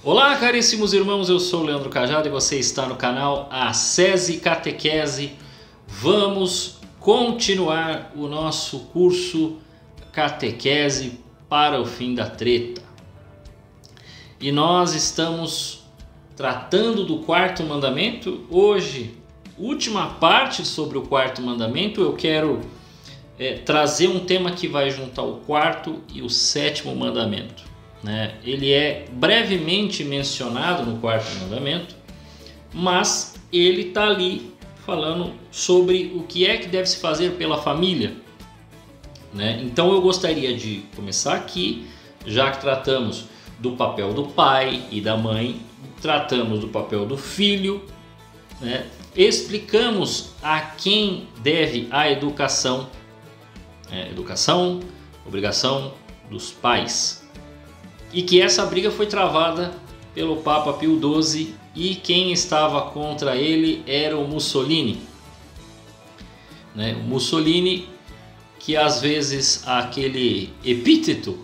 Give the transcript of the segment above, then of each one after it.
Olá, caríssimos irmãos, eu sou o Leandro Cajado e você está no canal Ascese Catequese. Vamos continuar o nosso curso Catequese para o fim da treta. E nós estamos tratando do quarto mandamento. Hoje, última parte sobre o quarto mandamento, eu quero trazer um tema que vai juntar o quarto e o sétimo mandamento. Ele é brevemente mencionado no quarto mandamento, mas ele está ali falando sobre o que é que deve se fazer pela família. Então eu gostaria de começar aqui, já que tratamos do papel do pai e da mãe, tratamos do papel do filho, explicamos a quem deve a educação. Educação, obrigação dos pais. E que essa briga foi travada pelo Papa Pio XII e quem estava contra ele era o Mussolini. O Mussolini, que às vezes aquele epíteto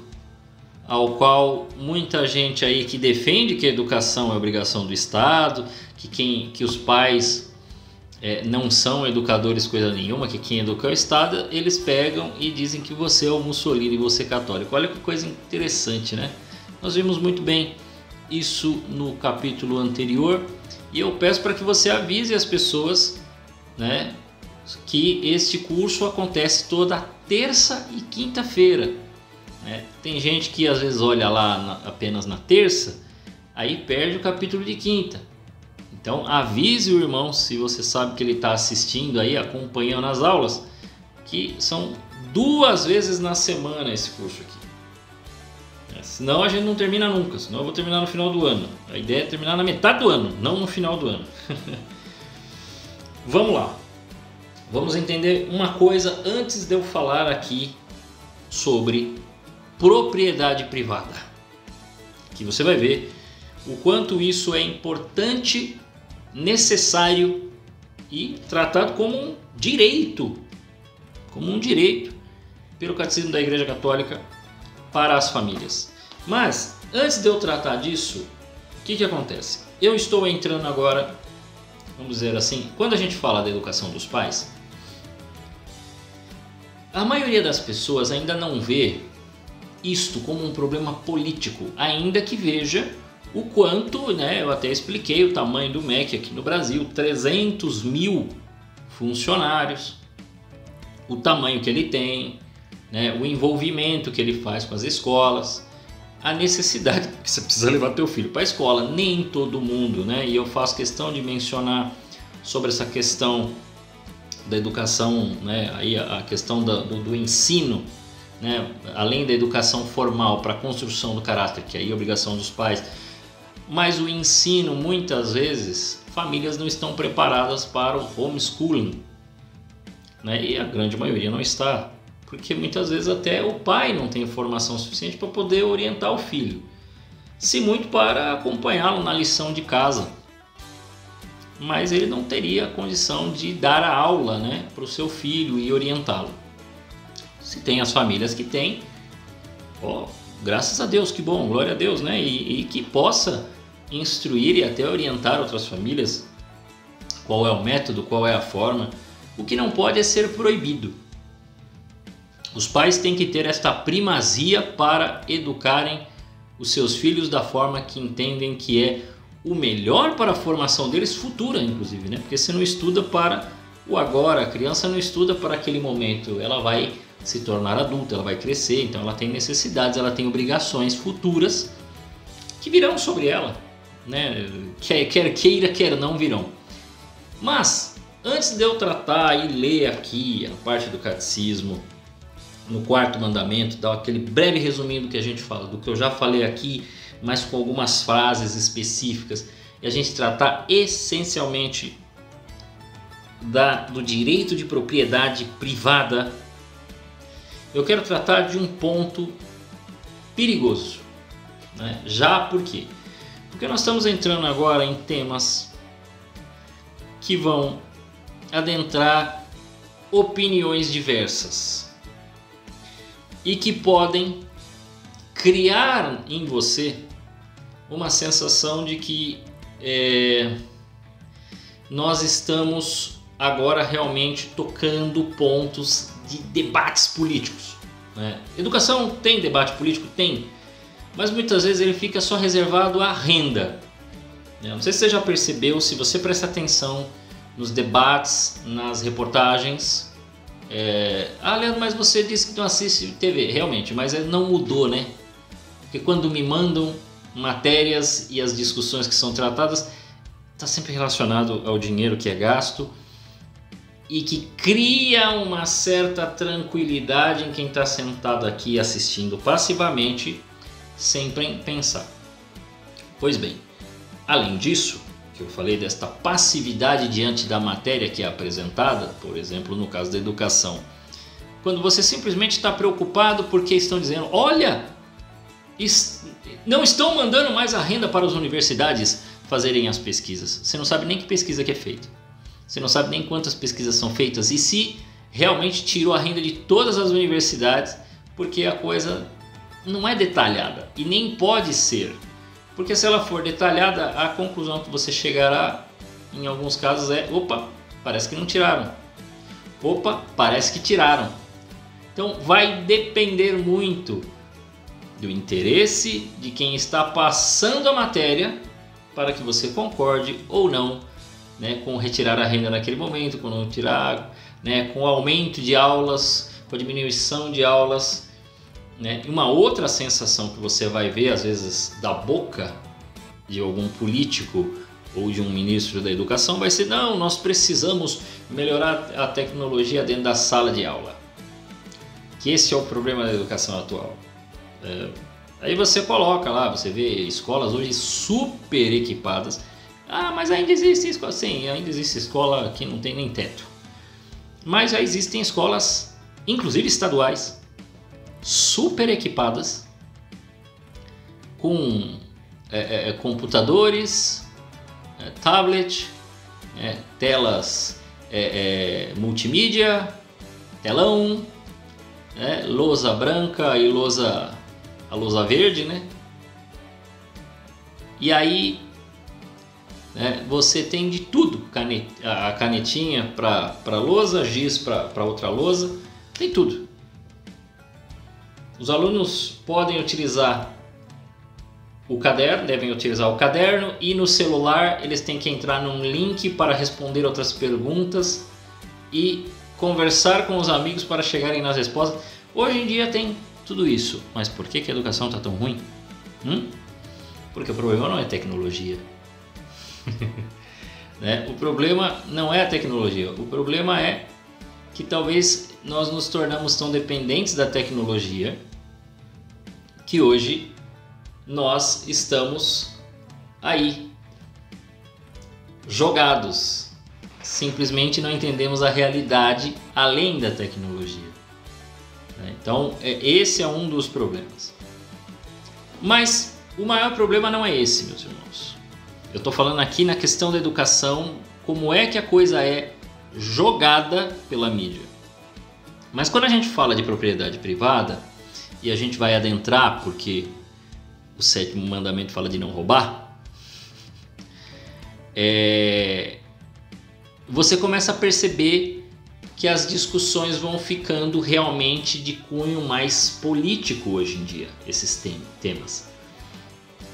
ao qual muita gente aí que defende que a educação é obrigação do Estado, que os pais não são educadores coisa nenhuma, que quem educa é o Estado, eles pegam e dizem que você é o Mussolini e você é católico. Olha que coisa interessante, né? Nós vimos muito bem isso no capítulo anterior e eu peço para que você avise as pessoas, que este curso acontece toda terça e quinta-feira. Tem gente que às vezes olha lá apenas na terça, aí perde o capítulo de quinta. Então avise o irmão, se você sabe que ele está assistindo aí, acompanhando as aulas, que são 2 vezes na semana esse curso aqui. Senão a gente não termina nunca, senão eu vou terminar no final do ano. A ideia é terminar na metade do ano, não no final do ano. Vamos lá. Vamos entender uma coisa antes de eu falar aqui sobre propriedade privada. Que você vai ver o quanto isso é importante, necessário e tratado como um direito. Como um direito pelo Catecismo da Igreja Católica para as famílias. Mas, antes de eu tratar disso, o que acontece? Eu estou entrando agora, vamos dizer assim, quando a gente fala da educação dos pais, a maioria das pessoas ainda não vê isto como um problema político, ainda que veja o quanto, eu até expliquei o tamanho do MEC aqui no Brasil, 300 mil funcionários, o tamanho que ele tem, o envolvimento que ele faz com as escolas, a necessidade que você precisa levar teu filho para a escola. Nem todo mundo, e eu faço questão de mencionar sobre essa questão da educação, aí a questão do ensino, além da educação formal para a construção do caráter, que aí é obrigação dos pais, mas o ensino, muitas vezes, famílias não estão preparadas para o homeschooling, e a grande maioria não está. Porque muitas vezes até o pai não tem formação suficiente para poder orientar o filho. Se muito para acompanhá-lo na lição de casa. Mas ele não teria a condição de dar a aula para o seu filho e orientá-lo. Se tem as famílias que têm, graças a Deus, que bom, glória a Deus, e que possa instruir e até orientar outras famílias qual é o método, qual é a forma. O que não pode é ser proibido. Os pais têm que ter esta primazia para educarem os seus filhos da forma que entendem que é o melhor para a formação deles, futura inclusive, porque você não estuda para o agora, a criança não estuda para aquele momento, ela vai se tornar adulta, ela vai crescer, então ela tem necessidades, ela tem obrigações futuras que virão sobre ela, quer queira, quer não virão. Mas, antes de eu tratar e ler aqui a parte do catecismo, no quarto mandamento, dar aquele breve resuminho do que a gente fala, do que eu já falei aqui, mas com algumas frases específicas, e a gente tratar essencialmente do direito de propriedade privada, eu quero tratar de um ponto perigoso. Já por quê? Porque nós estamos entrando agora em temas que vão adentrar opiniões diversas e que podem criar em você uma sensação de que nós estamos agora realmente tocando pontos de debates políticos, né? Educação tem debate político? Tem, mas muitas vezes ele fica só reservado à renda. Não sei se você já percebeu, se você presta atenção nos debates, nas reportagens. Leandro, mas você disse que não assiste TV. Realmente, mas não mudou, né? Porque quando me mandam matérias e as discussões que são tratadas, está sempre relacionado ao dinheiro que é gasto e que cria uma certa tranquilidade em quem está sentado aqui assistindo passivamente, sem pensar. Pois bem, além disso, que eu falei desta passividade diante da matéria que é apresentada, por exemplo, no caso da educação, quando você simplesmente está preocupado porque estão dizendo, olha, não estão mandando mais a renda para as universidades fazerem as pesquisas. Você não sabe nem que pesquisa que é feita. Você não sabe nem quantas pesquisas são feitas e se realmente tirou a renda de todas as universidades, porque a coisa não é detalhada e nem pode ser. Porque se ela for detalhada, a conclusão que você chegará, em alguns casos, é: opa, parece que não tiraram. Opa, parece que tiraram. Então vai depender muito do interesse de quem está passando a matéria para que você concorde ou não, né, com retirar a renda naquele momento, com não tirar, né, com o aumento de aulas, com a diminuição de aulas. E uma outra sensação que você vai ver às vezes da boca de algum político ou de um ministro da educação vai ser: não, nós precisamos melhorar a tecnologia dentro da sala de aula. Que esse é o problema da educação atual. Aí você coloca lá, você vê escolas hoje super equipadas. Mas ainda existe escola. Sim, ainda existe escola que não tem nem teto. Mas já existem escolas, inclusive estaduais, super equipadas, com computadores, tablet, telas multimídia, telão, lousa branca e a lousa verde, né? E aí você tem de tudo, a canetinha para lousa, giz para outra lousa, tem tudo. Os alunos podem utilizar o caderno, devem utilizar o caderno, e no celular eles têm que entrar num link para responder outras perguntas e conversar com os amigos para chegarem nas respostas. Hoje em dia tem tudo isso, mas por que a educação está tão ruim? Porque o problema não é tecnologia. O problema não é a tecnologia, o problema é que talvez nós nos tornamos tão dependentes da tecnologia que hoje nós estamos aí jogados, simplesmente não entendemos a realidade além da tecnologia. Então esse é um dos problemas. Mas o maior problema não é esse, meus irmãos. Eu estou falando aqui na questão da educação, como é que a coisa é jogada pela mídia. Mas quando a gente fala de propriedade privada, e a gente vai adentrar porque o 7º mandamento fala de não roubar, você começa a perceber que as discussões vão ficando realmente de cunho mais político hoje em dia, esses temas.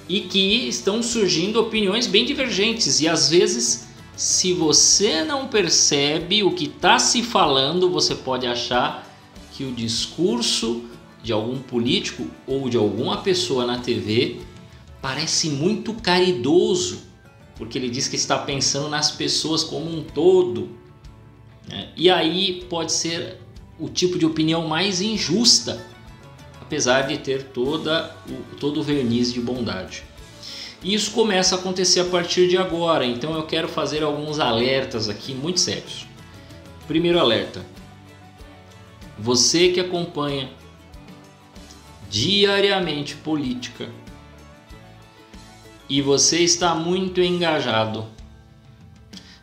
E que estão surgindo opiniões bem divergentes, e às vezes, se você não percebe o que está se falando, você pode achar que o discurso de algum político ou de alguma pessoa na TV parece muito caridoso, porque ele diz que está pensando nas pessoas como um todo. E aí pode ser o tipo de opinião mais injusta, apesar de ter todo o verniz de bondade. E isso começa a acontecer a partir de agora, então eu quero fazer alguns alertas aqui muito sérios. Primeiro alerta: você que acompanha diariamente política e você está muito engajado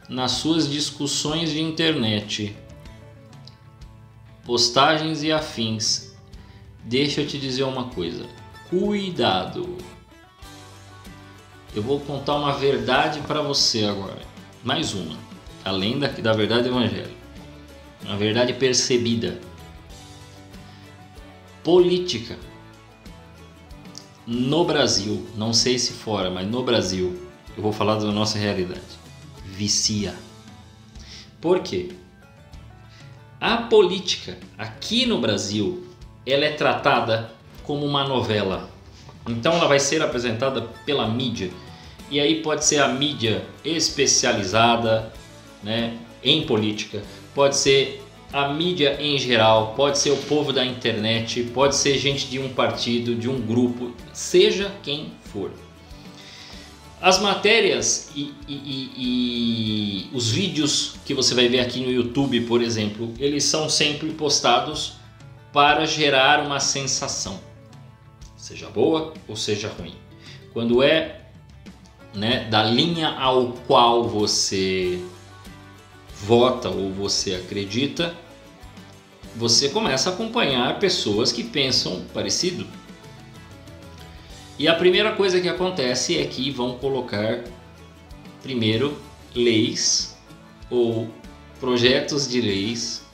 nas suas discussões de internet, postagens e afins, deixa eu te dizer uma coisa: cuidado. eu vou contar uma verdade para você agora. Mais uma, além da verdade do Evangelho. Uma verdade percebida. Política. No Brasil, não sei se fora, mas no Brasil, eu vou falar da nossa realidade. Vicia. Por quê? A política aqui no Brasil, ela é tratada como uma novela. Então ela vai ser apresentada pela mídia. E aí pode ser a mídia especializada, né, em política, pode ser a mídia em geral, pode ser o povo da internet, pode ser gente de um partido, de um grupo, seja quem for. As matérias e os vídeos que você vai ver aqui no YouTube, por exemplo, eles são sempre postados para gerar uma sensação, seja boa ou seja ruim. Quando é, né, da linha ao qual você vota ou você acredita, você começa a acompanhar pessoas que pensam parecido. E a primeira coisa que acontece é que vão colocar primeiro leis ou projetos de leis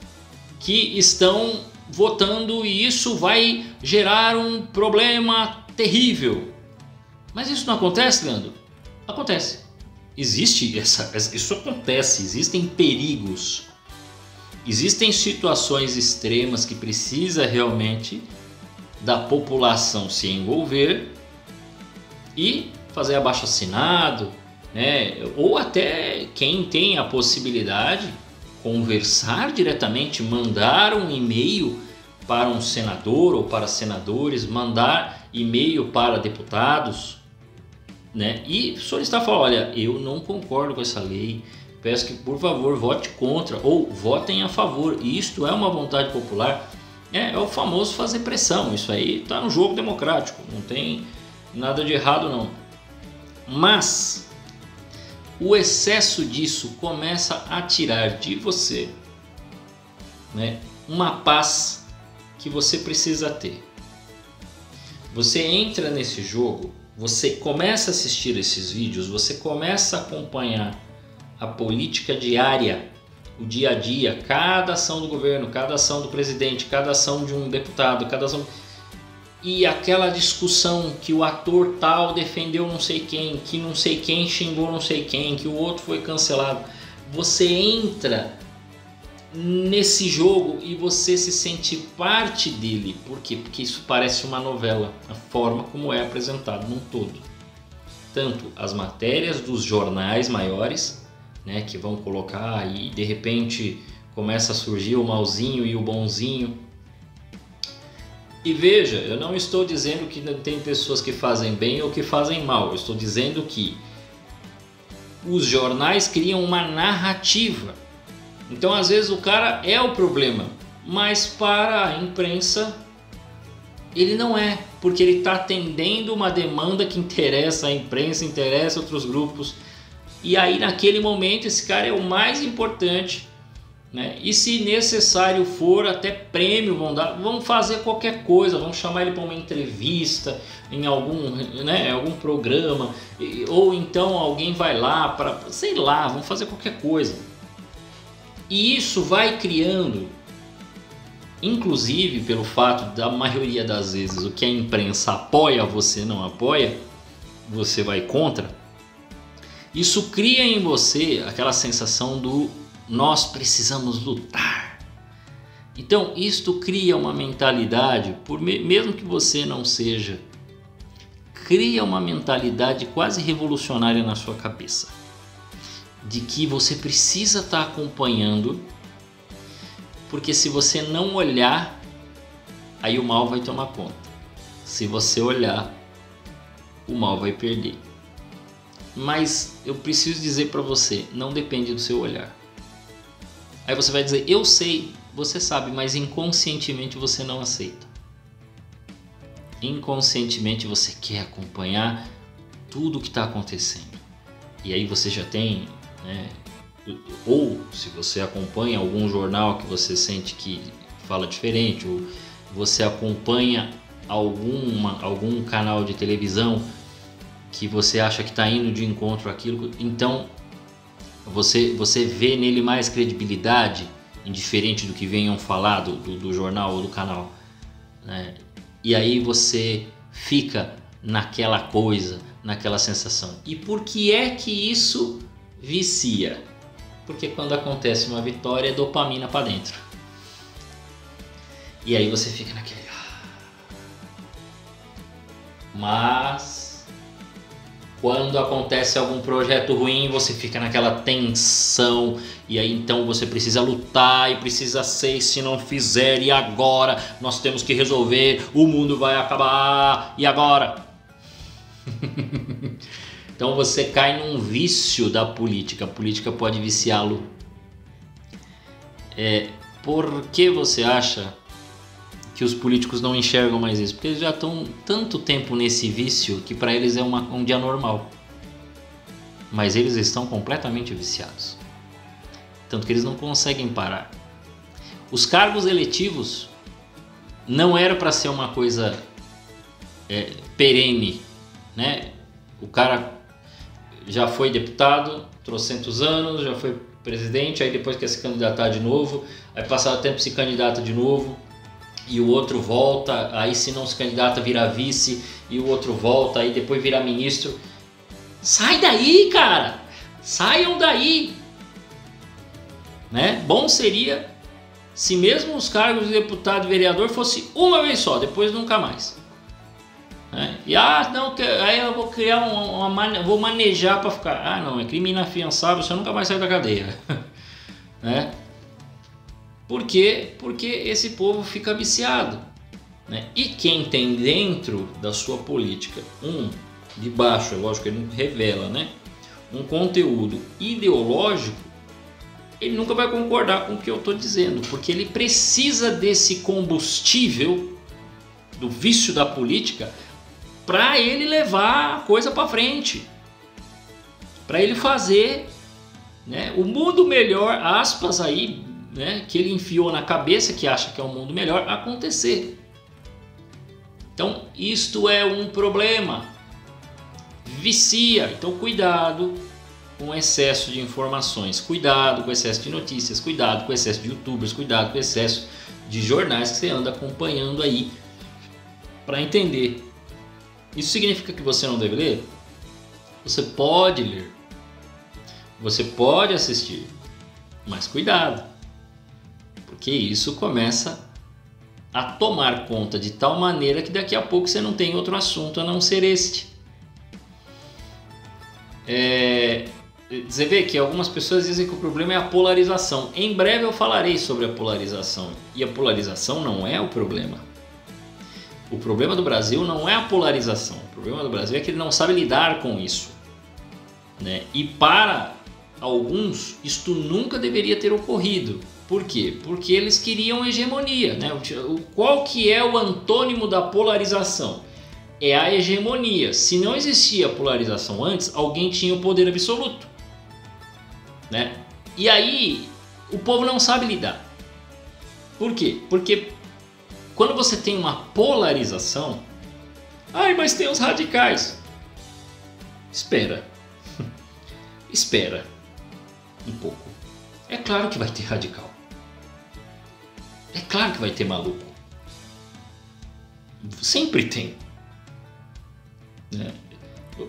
que estão votando e isso vai gerar um problema terrível. Mas isso não acontece, Leandro? Acontece. Isso acontece, existem perigos. Existem situações extremas que precisa realmente da população se envolver e fazer abaixo-assinado, né? Ou até quem tem a possibilidade conversar diretamente, mandar um e-mail para um senador ou para senadores, mandar e-mail para deputados, né? E solicitar, falar, olha, eu não concordo com essa lei, peço que por favor vote contra ou votem a favor. Isto é uma vontade popular. É o famoso fazer pressão. Isso aí está no jogo democrático, não tem nada de errado não. Mas o excesso disso começa a tirar de você, né, uma paz que você precisa ter. Você entra nesse jogo, você começa a assistir esses vídeos, você começa a acompanhar a política diária, o dia a dia, cada ação do governo, cada ação do presidente, cada ação de um deputado, cada ação... E aquela discussão que o ator tal defendeu não sei quem, que não sei quem xingou não sei quem, que o outro foi cancelado. Você entra nesse jogo e você se sente parte dele. Por quê? Porque isso parece uma novela, a forma como é apresentado num todo. Tanto as matérias dos jornais maiores, né, que vão colocar e de repente começa a surgir o malzinho e o bonzinho. E veja, eu não estou dizendo que não tem pessoas que fazem bem ou que fazem mal. Eu estou dizendo que os jornais criam uma narrativa. Então às vezes o cara é o problema, mas para a imprensa ele não é, porque ele está atendendo uma demanda que interessa a imprensa, interessa outros grupos. E aí naquele momento esse cara é o mais importante, né? E se necessário for, até prêmio vão dar, vão fazer qualquer coisa, vão chamar ele para uma entrevista em algum, né, algum programa, ou então alguém vai lá para, sei lá, vão fazer qualquer coisa. E isso vai criando, inclusive pelo fato da maioria das vezes o que a imprensa apoia, você não apoia, você vai contra. Isso cria em você aquela sensação do nós precisamos lutar. Então isto cria uma mentalidade, mesmo que você não seja, cria uma mentalidade quase revolucionária na sua cabeça, de que você precisa estar acompanhando, porque se você não olhar, aí o mal vai tomar conta. Se você olhar, o mal vai perder. Mas eu preciso dizer para você, não depende do seu olhar. Aí você vai dizer, eu sei, você sabe, mas inconscientemente você não aceita. Inconscientemente você quer acompanhar tudo o que está acontecendo. E aí você já tem, né, ou se você acompanha algum jornal que você sente que fala diferente, ou você acompanha algum canal de televisão que você acha que está indo de encontro àquilo, então você vê nele mais credibilidade, indiferente do que venham falar do jornal ou do canal, né? E aí você fica naquela coisa, naquela sensação. E por que é que isso vicia? Porque quando acontece uma vitória é dopamina para dentro. E aí você fica naquele... Mas quando acontece algum projeto ruim, você fica naquela tensão, e aí então você precisa lutar e precisa ser, se não fizer, e agora nós temos que resolver, o mundo vai acabar, e agora? Então você cai num vício da política, a política pode viciá-lo. Por que você acha que os políticos não enxergam mais isso? Porque eles já estão tanto tempo nesse vício que para eles é um dia normal. Mas eles estão completamente viciados. Tanto que eles não conseguem parar. Os cargos eletivos não era para ser uma coisa perene, né? O cara já foi deputado, trocentos anos, já foi presidente, aí depois quer se candidatar de novo, aí passado tempo se candidata de novo, e o outro volta, aí se não se candidata vira vice, e o outro volta, aí depois vira ministro. Sai daí, cara! Saiam daí! Né? Bom seria se mesmo os cargos de deputado e vereador fosse uma vez só, depois nunca mais. Né? E não, aí eu vou criar vou manejar para ficar. Não, é crime inafiançável, você nunca mais sai da cadeia. Né? Por quê? Porque esse povo fica viciado, né? E quem tem dentro da sua política de baixo, é lógico que ele não revela, né? Um conteúdo ideológico, ele nunca vai concordar com o que eu estou dizendo, porque ele precisa desse combustível do vício da política para ele levar a coisa para frente, para ele fazer, né, o mundo melhor, aspas aí, né, que ele enfiou na cabeça, que acha que é um mundo melhor, acontecer. Então isto é um problema, vicia. Então cuidado com o excesso de informações, cuidado com o excesso de notícias, cuidado com o excesso de youtubers, cuidado com o excesso de jornais que você anda acompanhando aí para entender. Isso significa que você não deve ler? Você pode ler, você pode assistir, mas cuidado, porque isso começa a tomar conta de tal maneira que daqui a pouco você não tem outro assunto a não ser este. Você vê que algumas pessoas dizem que o problema é a polarização. Em breve eu falarei sobre a polarização, e a polarização não é o problema. O problema do Brasil não é a polarização, o problema do Brasil é que ele não sabe lidar com isso, né? E para alguns isto nunca deveria ter ocorrido. Por quê? Porque eles queriam hegemonia, né? Qual que é o antônimo da polarização? É a hegemonia. Se não existia polarização antes, alguém tinha o poder absoluto, né? E aí o povo não sabe lidar. Por quê? Porque quando você tem uma polarização, mas tem os radicais. Espera. Espera um pouco. É claro que vai ter radical. É claro que vai ter maluco. Sempre tem. Né?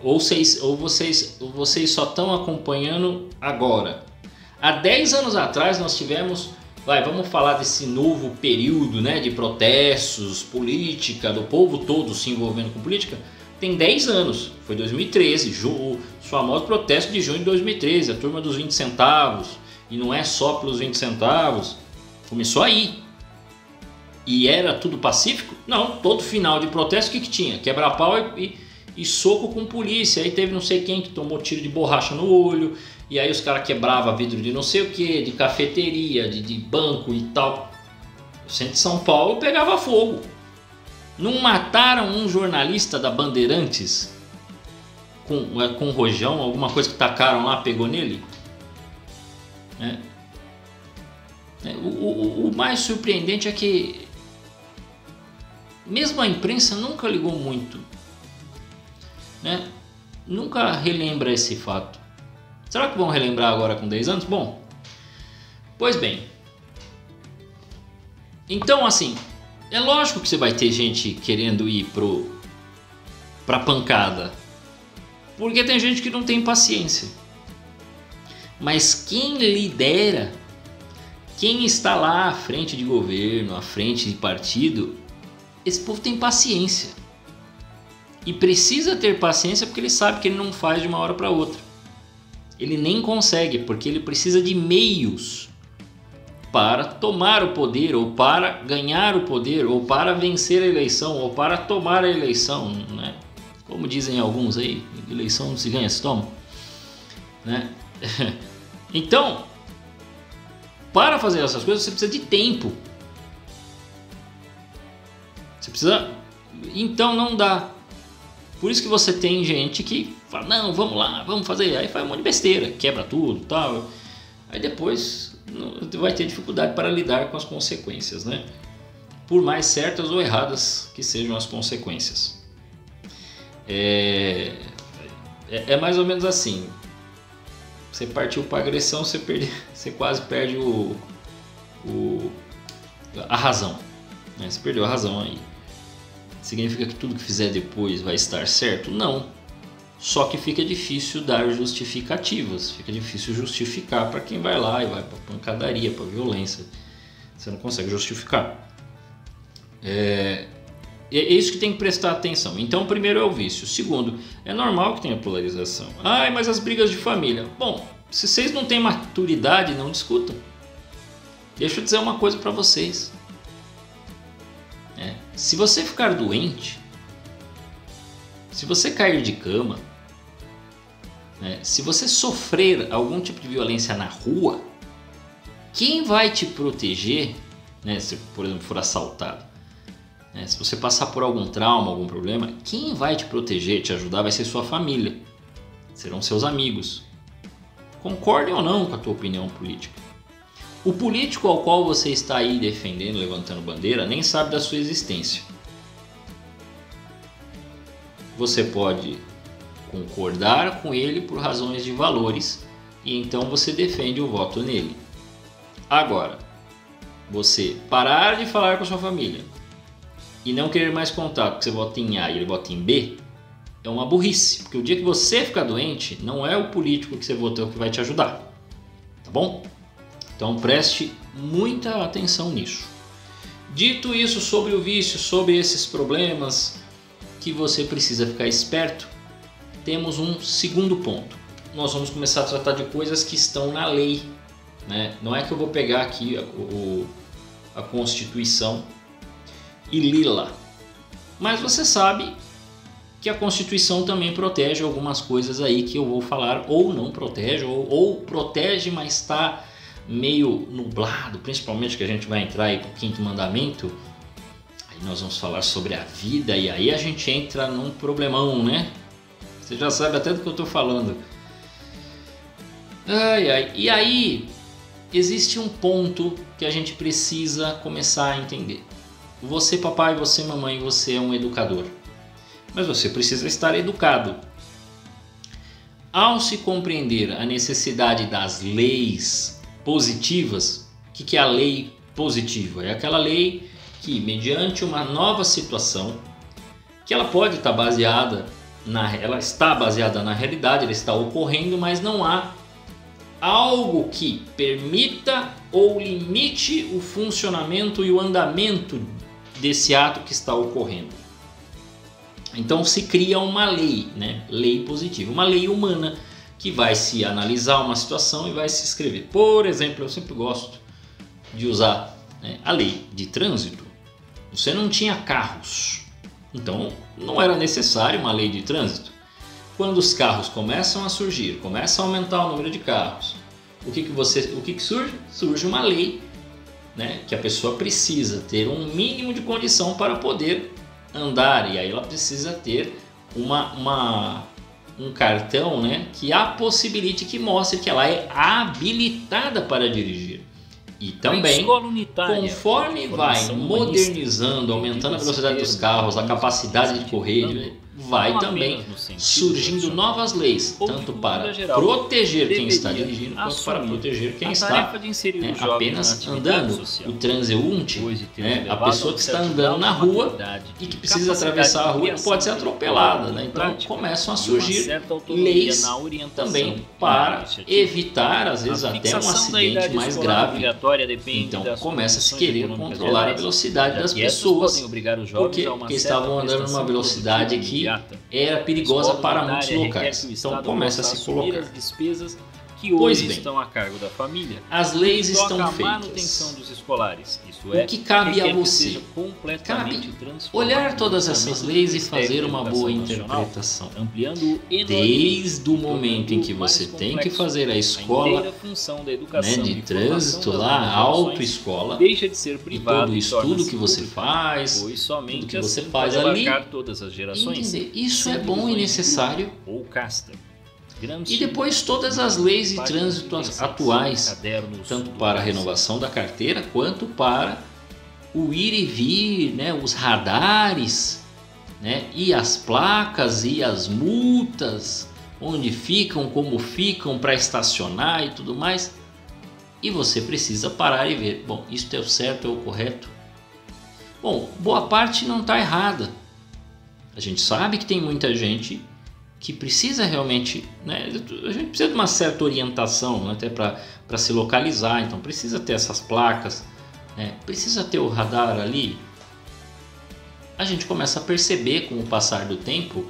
Ou vocês só estão acompanhando agora. Há 10 anos atrás nós tivemos... vamos falar desse novo período, né, de protestos, política, do povo todo se envolvendo com política. Tem 10 anos, foi 2013, os famosos protestos de junho de 2013, a turma dos 20 centavos, e não é só pelos 20 centavos, começou aí. E era tudo pacífico? Não, todo final de protesto o que tinha? Quebra-pau e soco com polícia. Aí teve não sei quem que tomou tiro de borracha no olho, e aí os caras quebravam vidro de não sei o que, de cafeteria, de banco e tal. O centro de São Paulo pegava fogo. Não mataram um jornalista da Bandeirantes com rojão, alguma coisa que tacaram lá, pegou nele? O mais surpreendente é que mesmo a imprensa nunca ligou muito, né? nunca relembra esse fato. Será que vão relembrar agora com 10 anos? Bom, pois bem. Então, assim, é lógico que você vai ter gente querendo ir pra pancada. Porque tem gente que não tem paciência. Mas quem lidera, quem está lá à frente de governo, à frente de partido, esse povo tem paciência. E precisa ter paciência porque ele sabe que ele não faz de uma hora para outra. Ele nem consegue, porque ele precisa de meios para tomar o poder, ou para ganhar o poder, ou para vencer a eleição, ou para tomar a eleição, né? Como dizem alguns aí, eleição não se ganha, se toma, né? Então, para fazer essas coisas você precisa de tempo. Você precisa... Então não dá. Por isso que você tem gente que fala, não, vamos lá, vamos fazer. Aí faz um monte de besteira, quebra tudo e tal. Aí depois vai ter dificuldade para lidar com as consequências, né? Por mais certas ou erradas que sejam as consequências. É mais ou menos assim. Você partiu para agressão, você quase perde a razão, né? Você perdeu a razão aí. Significa que tudo que fizer depois vai estar certo? Não. Só que fica difícil dar justificativas. Fica difícil justificar para quem vai lá e vai para pancadaria, para violência. Você não consegue justificar. É isso que tem que prestar atenção. Então, o primeiro é o vício. O segundo, é normal que tenha polarização. Ai, mas as brigas de família. Bom, se vocês não têm maturidade, não discutam. Deixa eu dizer uma coisa para vocês. Se você ficar doente, se você cair de cama, se você sofrer algum tipo de violência na rua, quem vai te proteger, se por exemplo for assaltado, se você passar por algum trauma, algum problema, quem vai te proteger, te ajudar vai ser sua família, serão seus amigos. Concordem ou não com a tua opinião política. O político ao qual você está aí defendendo, levantando bandeira, nem sabe da sua existência. Você pode concordar com ele por razões de valores e então você defende o voto nele. Agora, você parar de falar com a sua família e não querer mais contato porque você vota em A e ele vota em B, é uma burrice. Porque o dia que você ficar doente, não é o político que você votou que vai te ajudar. Tá bom? Então preste muita atenção nisso. Dito isso sobre o vício, sobre esses problemas que você precisa ficar esperto, temos um segundo ponto. Nós vamos começar a tratar de coisas que estão na lei, né? Não é que eu vou pegar aqui a Constituição e lê-la, mas você sabe que a Constituição também protege algumas coisas aí que eu vou falar, ou não protege, ou protege, mas está meio nublado, principalmente que a gente vai entrar aí para o quinto mandamento. Aí nós vamos falar sobre a vida e aí a gente entra num problemão, né? Você já sabe até do que eu estou falando. E aí existe um ponto que a gente precisa começar a entender. Você papai, você mamãe, você é um educador, mas você precisa estar educado. Ao se compreender a necessidade das leis positivas, o que é a lei positiva? É aquela lei que, mediante uma nova situação, que ela pode estar baseada ela está baseada na realidade, ela está ocorrendo, mas não há algo que permita ou limite o funcionamento e o andamento desse ato que está ocorrendo. Então se cria uma lei, né? Lei positiva, uma lei humana, que vai se analisar uma situação e vai se escrever. Por exemplo, eu sempre gosto de usar, a lei de trânsito. Você não tinha carros, então não era necessário uma lei de trânsito. Quando os carros começam a surgir, começam a aumentar o número de carros, o que surge? Surge uma lei, que a pessoa precisa ter um mínimo de condição para poder andar, e aí ela precisa ter um cartão, que a possibilite, que mostre que ela é habilitada para dirigir. E também, conforme vai modernizando, aumentando a velocidade dos carros, a capacidade de correr, vai também surgindo novas leis, tanto para proteger quem está dirigindo, quanto para proteger quem está apenas andando. O transeunte, a pessoa que está andando na rua e que precisa atravessar a rua não pode ser atropelada. Então começam a surgir leis também para evitar, às vezes, até um acidente mais grave. Então começa a se querer controlar a velocidade das pessoas, porque estavam andando numa velocidade que era perigosa para muitos locais. Então começa a se colocar. Pois bem, estão a cargo da família. As leis estão A feitas. manutenção dos escolares. Isso O que cabe a você? Cabe Olhar todas essas leis e fazer uma boa interpretação. Ampliando Desde o momento em que você tem que fazer a escola, de trânsito lá, a autoescola, deixa de ser e privado todo o estudo que você faz, pois somente tudo que você assim faz pode ali, abarcar todas as gerações. entender. Isso é sem bom e divisões de necessário. grupo ou casta. E depois todas as leis de trânsito atuais, cadernos, tanto para a renovação da carteira, quanto para o ir e vir, os radares, e as placas e as multas, onde ficam, como ficam para estacionar e tudo mais. E você precisa parar e ver, bom, isto é o certo, é o correto? Bom, boa parte não está errada. A gente sabe que tem muita gente que precisa realmente, a gente precisa de uma certa orientação, até para se localizar, então precisa ter essas placas, precisa ter o radar ali. A gente começa a perceber com o passar do tempo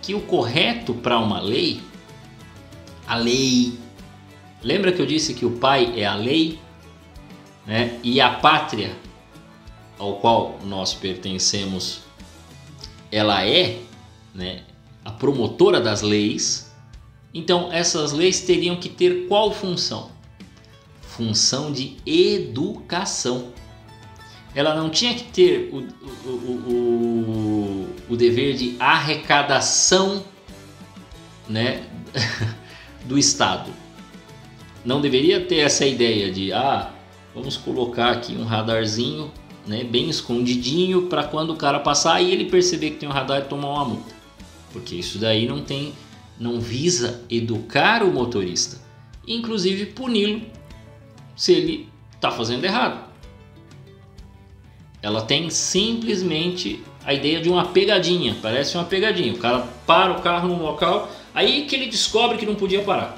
que o correto para uma lei, a lei, lembra que eu disse que o pai é a lei, e a pátria ao qual nós pertencemos, ela é, a promotora das leis. Então essas leis teriam que ter qual função? Função de educação. Ela não tinha que ter o dever de arrecadação, do Estado. Não deveria ter essa ideia de vamos colocar aqui um radarzinho, bem escondidinho, para quando o cara passar e ele perceber que tem um radar e tomar uma multa. Porque isso daí não visa educar o motorista, inclusive puni-lo se ele está fazendo errado. Ela tem simplesmente a ideia de uma pegadinha, parece uma pegadinha. O cara para o carro num local, aí que ele descobre que não podia parar.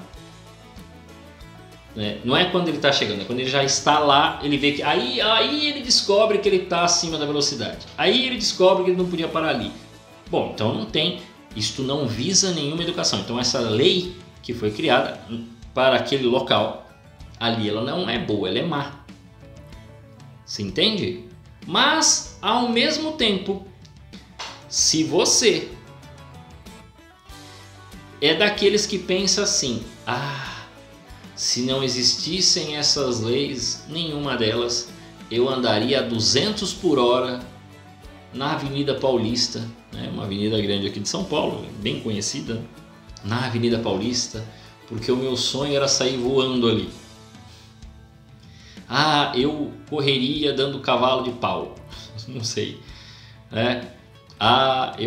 Não é quando ele está chegando, é quando ele já está lá, ele vê que aí ele descobre que ele está acima da velocidade. Aí ele descobre que ele não podia parar ali. Bom, então não tem. Isto não visa nenhuma educação. Então essa lei que foi criada para aquele local, ali ela não é boa, ela é má. Se entende? Mas, ao mesmo tempo, se você é daqueles que pensa assim, se não existissem essas leis, nenhuma delas, eu andaria a 200 por hora na Avenida Paulista, uma avenida grande aqui de São Paulo, bem conhecida, na Avenida Paulista, porque o meu sonho era sair voando ali. Eu correria dando cavalo de pau, não sei, A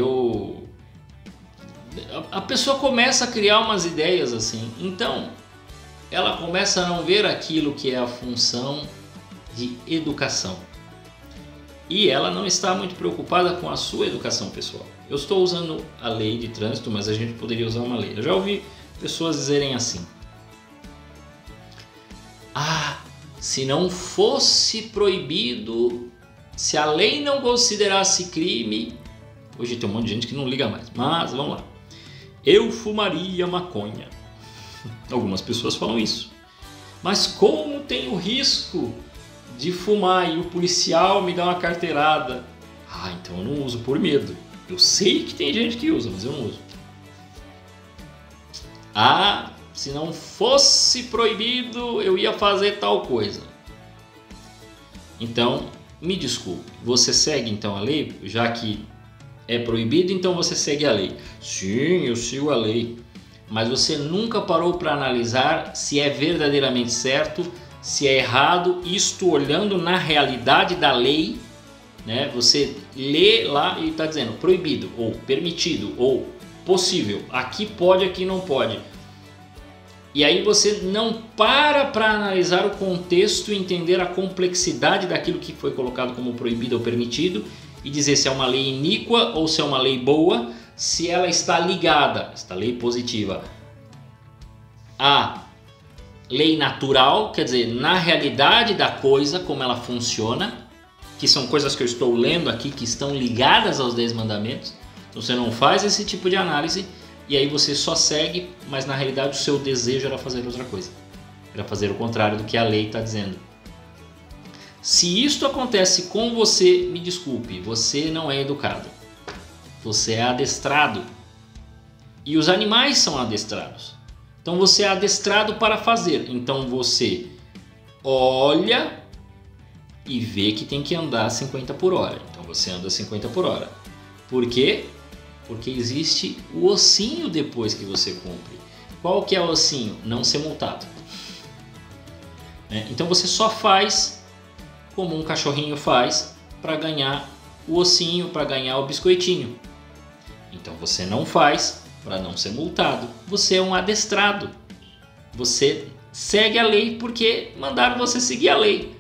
pessoa começa a criar umas ideias assim, então ela começa a não ver aquilo que é a função de educação. E ela não está muito preocupada com a sua educação pessoal. Eu estou usando a lei de trânsito, mas a gente poderia usar uma lei. Eu já ouvi pessoas dizerem assim: se não fosse proibido, se a lei não considerasse crime... Hoje tem um monte de gente que não liga mais, mas vamos lá. Eu fumaria maconha. Algumas pessoas falam isso. Mas como tem o risco de fumar e o policial me dá uma carteirada? Então eu não uso por medo. Eu sei que tem gente que usa, mas eu não uso. Se não fosse proibido, eu ia fazer tal coisa. Então, me desculpe, você segue então a lei? Já que é proibido, então você segue a lei. Sim, eu sigo a lei. Mas você nunca parou para analisar se é verdadeiramente certo, se é errado, isto olhando na realidade da lei né? Você lê lá e está dizendo proibido, ou permitido, ou possível. Aqui pode, aqui não pode. E aí você não para analisar o contexto e entender a complexidade daquilo que foi colocado como proibido ou permitido e dizer se é uma lei iníqua ou se é uma lei boa, se ela está ligada, esta lei positiva, à lei natural, quer dizer, na realidade da coisa, como ela funciona, que são coisas que eu estou lendo aqui que estão ligadas aos 10 mandamentos. Então você não faz esse tipo de análise e aí você só segue, mas na realidade o seu desejo era fazer outra coisa. Era fazer o contrário do que a lei está dizendo. Se isto acontece com você, me desculpe, você não é educado. Você é adestrado. E os animais são adestrados. Então você é adestrado para fazer. Então você olha e vê que tem que andar 50 por hora. Então você anda 50 por hora. Por quê? Porque existe o ossinho depois que você cumpre. Qual que é o ossinho? Não ser multado. Então você só faz como um cachorrinho faz para ganhar o ossinho, para ganhar o biscoitinho. Então você não faz para não ser multado. Você é um adestrado. Você segue a lei porque mandaram você seguir a lei.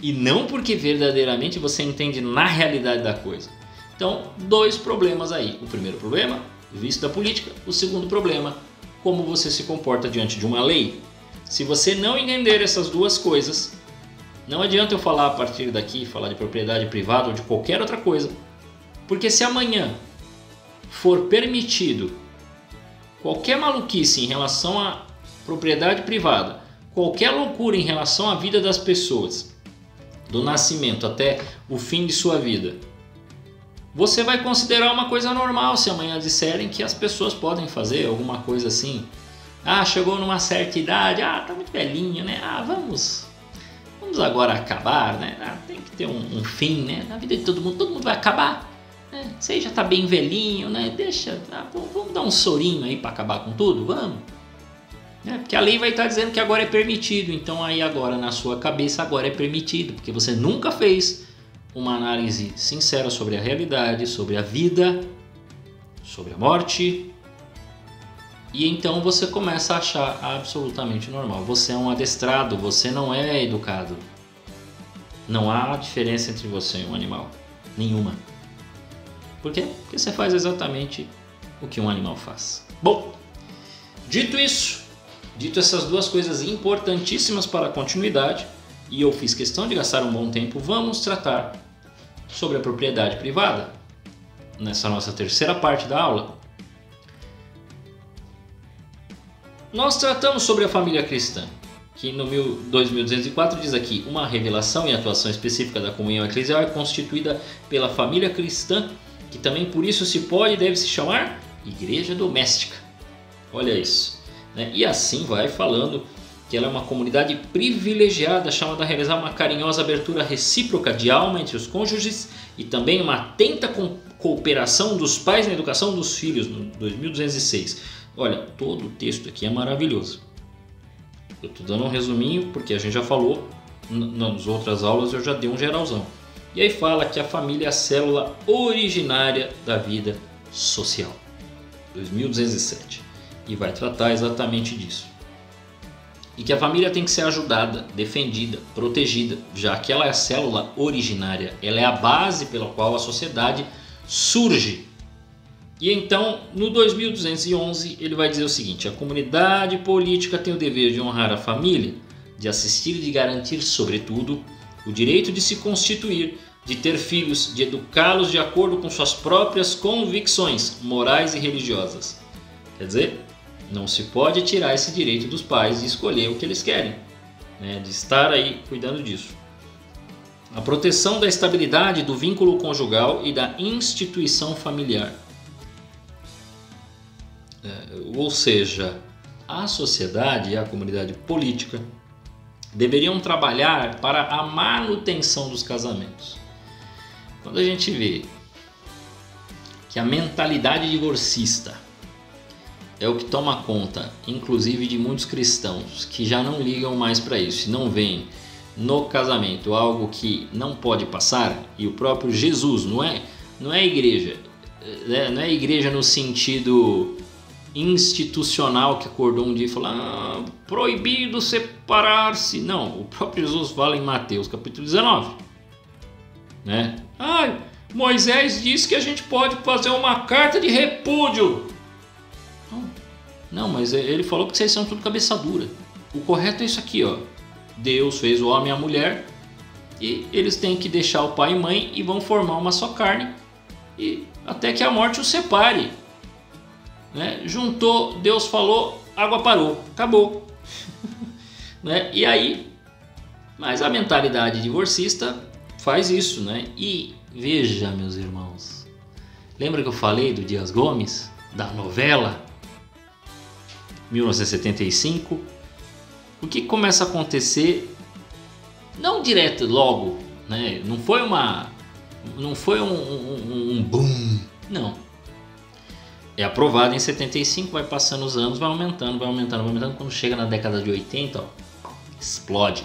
E não porque verdadeiramente você entende na realidade da coisa. Então, 2 problemas aí. O primeiro problema, o vício da política. O segundo problema, como você se comporta diante de uma lei. Se você não entender essas 2 coisas, não adianta eu falar a partir daqui, falar de propriedade privada ou de qualquer outra coisa. Porque se amanhã for permitido qualquer maluquice em relação à propriedade privada, qualquer loucura em relação à vida das pessoas, do nascimento até o fim de sua vida, você vai considerar uma coisa normal se amanhã disserem que as pessoas podem fazer alguma coisa assim. Ah, chegou numa certa idade, tá muito velhinho, né? Vamos agora acabar, né? Tem que ter um fim, né? Na vida de todo mundo vai acabar. Né? Você já tá bem velhinho, né? Deixa, vamos dar um sorinho aí para acabar com tudo, vamos. Porque a lei vai estar dizendo que agora é permitido, então aí agora na sua cabeça agora é permitido, porque você nunca fez uma análise sincera sobre a realidade, sobre a vida, sobre a morte, e então você começa a achar absolutamente normal. Você é um adestrado, você não é educado. Não há diferença entre você e um animal, nenhuma. Por quê? Porque você faz exatamente o que um animal faz. Bom, dito isso, dito essas 2 coisas importantíssimas para a continuidade, e eu fiz questão de gastar um bom tempo, vamos tratar sobre a propriedade privada, nessa nossa terceira parte da aula. Nós tratamos sobre a família cristã, que no 2204 diz aqui, uma revelação e atuação específica da comunhão eclesial é constituída pela família cristã, que também por isso se pode e deve se chamar igreja doméstica. Olha isso. E assim vai falando que ela é uma comunidade privilegiada, chamada a realizar uma carinhosa abertura recíproca de alma entre os cônjuges e também uma atenta cooperação dos pais na educação dos filhos, no 2206. Olha, todo o texto aqui é maravilhoso. Eu estou dando um resuminho porque a gente já falou, nas outras aulas eu já dei um geralzão. E aí fala que a família é a célula originária da vida social. 2207. E vai tratar exatamente disso. E que a família tem que ser ajudada, defendida, protegida, já que ela é a célula originária, ela é a base pela qual a sociedade surge. E então, no 2211, ele vai dizer o seguinte: a comunidade política tem o dever de honrar a família, de assistir e de garantir, sobretudo, o direito de se constituir, de ter filhos, de educá-los de acordo com suas próprias convicções morais e religiosas. Quer dizer, não se pode tirar esse direito dos pais de escolher o que eles querem, de estar aí cuidando disso. A proteção da estabilidade do vínculo conjugal e da instituição familiar. Ou seja, a sociedade e a comunidade política deveriam trabalhar para a manutenção dos casamentos. Quando a gente vê que a mentalidade divorcista é o que toma conta, inclusive de muitos cristãos que já não ligam mais para isso, não veem no casamento algo que não pode passar, e o próprio Jesus, não é igreja, não é igreja no sentido institucional que acordou um dia e falou proibido separar-se. Não, o próprio Jesus fala em Mateus capítulo 19, né? Moisés disse que a gente pode fazer uma carta de repúdio. Não, mas ele falou que vocês são tudo cabeça dura. O correto é isso aqui, ó. Deus fez o homem e a mulher e eles têm que deixar o pai e mãe e vão formar uma só carne, e até que a morte os separe, né? Juntou, Deus falou, água parou, acabou. Né? E aí, mas a mentalidade divorcista faz isso, né? E veja, meus irmãos, lembra que eu falei do Dias Gomes, da novela 1975? O que começa a acontecer, não direto logo, né? Não foi um boom, não. É aprovado em 75, vai passando os anos, vai aumentando. Quando chega na década de 80, ó, explode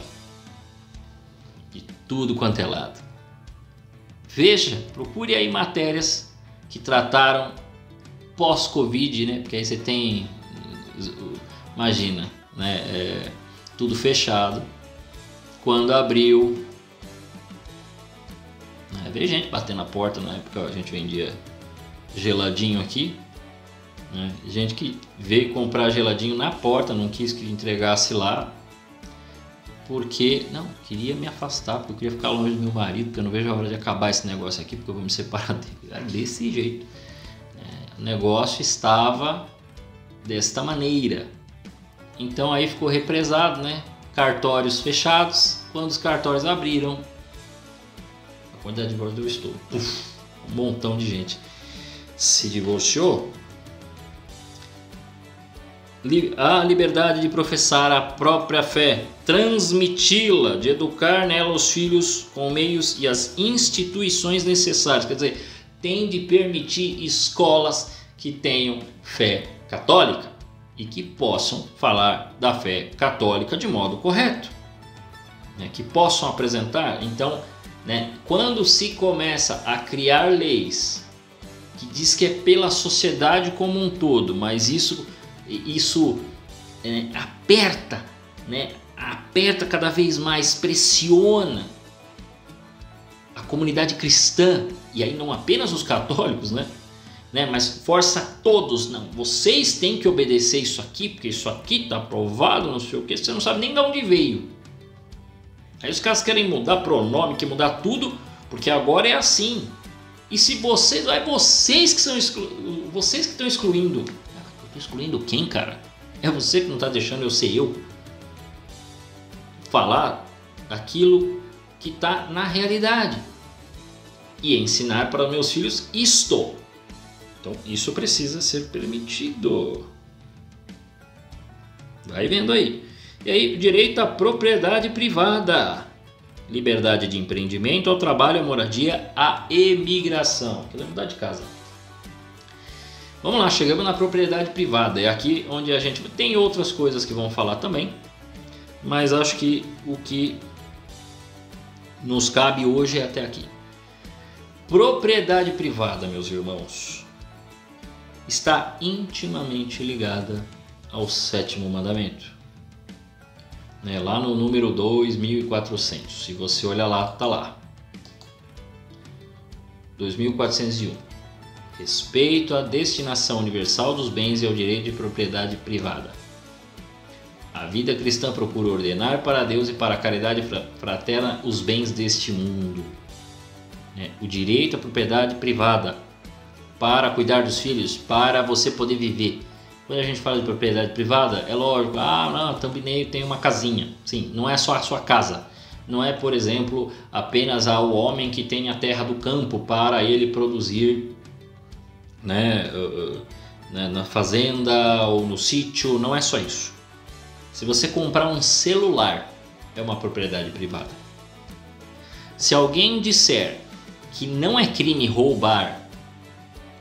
de tudo quanto é lado. Veja, procure aí matérias que trataram pós-Covid, né? Porque aí você tem, imagina, né? Tudo fechado. Quando abriu, né? Veio gente batendo na porta. Na época a gente vendia geladinho aqui, né? Gente que veio comprar geladinho na porta, não quis que entregasse lá, porque não, queria me afastar, porque eu queria ficar longe do meu marido, porque eu não vejo a hora de acabar esse negócio aqui, porque eu vou me separar dele. Era desse jeito. O negócio estava desta maneira. Então aí ficou represado, né? Cartórios fechados. Quando os cartórios abriram, a quantidade de divórcio deu estouro. Um montão de gente se divorciou. A liberdade de professar a própria fé, transmiti-la, de educar nela os filhos com meios e as instituições necessárias. Quer dizer, tem de permitir escolas que tenham fé católica e que possam falar da fé católica de modo correto, né? Que possam apresentar. Então, né, quando se começa a criar leis que diz que é pela sociedade como um todo, mas isso aperta, né? Aperta cada vez mais, pressiona a comunidade cristã, e aí não apenas os católicos, né? Mas força todos, não, vocês têm que obedecer isso aqui, porque isso aqui está aprovado, não sei o que, você não sabe nem de onde veio. Aí os caras querem mudar pronome, querem mudar tudo, porque agora é assim. E se vocês, vocês que estão excluindo. Eu estou excluindo quem, cara? É você que não está deixando eu ser eu falar aquilo que está na realidade e ensinar para meus filhos isto. Então isso precisa ser permitido. Vai vendo aí. E aí, direito à propriedade privada, liberdade de empreendimento, ao trabalho, à moradia, à imigração. Quer mudar de casa. Vamos lá, chegamos na propriedade privada. É aqui onde a gente tem outras coisas que vão falar também, mas acho que o que nos cabe hoje é até aqui. Propriedade privada, meus irmãos, está intimamente ligada ao sétimo mandamento, né? Lá no número 2400, se você olhar lá, está lá 2401, respeito à destinação universal dos bens e ao direito de propriedade privada. A vida cristã procura ordenar para Deus e para a caridade fraterna os bens deste mundo, né? O direito à propriedade privada para cuidar dos filhos, para você poder viver. Quando a gente fala de propriedade privada, é lógico, também tem uma casinha. Sim, não é só a sua casa. Não é, por exemplo, apenas ao homem que tem a terra do campo para ele produzir, né, na fazenda ou no sítio. Não é só isso. Se você comprar um celular, é uma propriedade privada. Se alguém disser que não é crime roubar,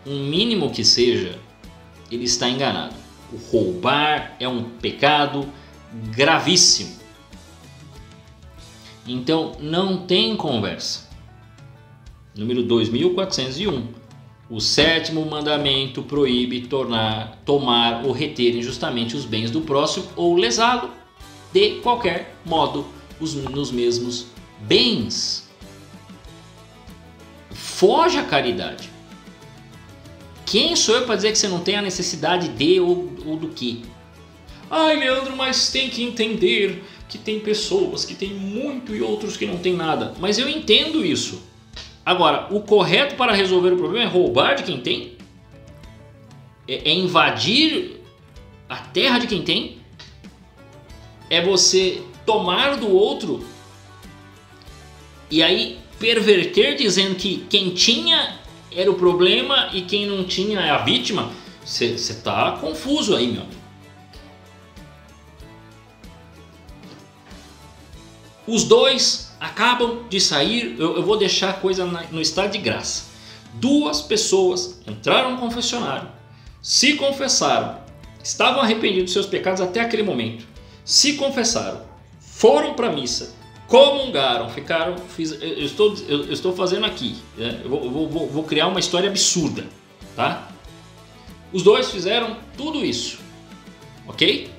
um mínimo que seja, ele está enganado. O roubar é um pecado gravíssimo. Então não tem conversa. Número 2401. O sétimo mandamento proíbe tomar ou reter injustamente os bens do próximo ou lesá-lo de qualquer modo nos mesmos bens. Foge à caridade. Quem sou eu para dizer que você não tem a necessidade de ou do que? Ai, Leandro, mas tem que entender que tem pessoas que têm muito e outros que não têm nada. Mas eu entendo isso. Agora, o correto para resolver o problema é roubar de quem tem? É invadir a terra de quem tem? É você tomar do outro e aí perverter dizendo que quem tinha era o problema e quem não tinha é a vítima? Você está confuso aí, meu amigo. Os dois acabam de sair, eu vou deixar a coisa no estado de graça. Duas pessoas entraram no confessionário, se confessaram, estavam arrependidos dos seus pecados até aquele momento, se confessaram, foram para a missa, comungaram, ficaram. Eu estou fazendo aqui, né? Eu vou criar uma história absurda, tá? Os dois fizeram tudo isso, ok?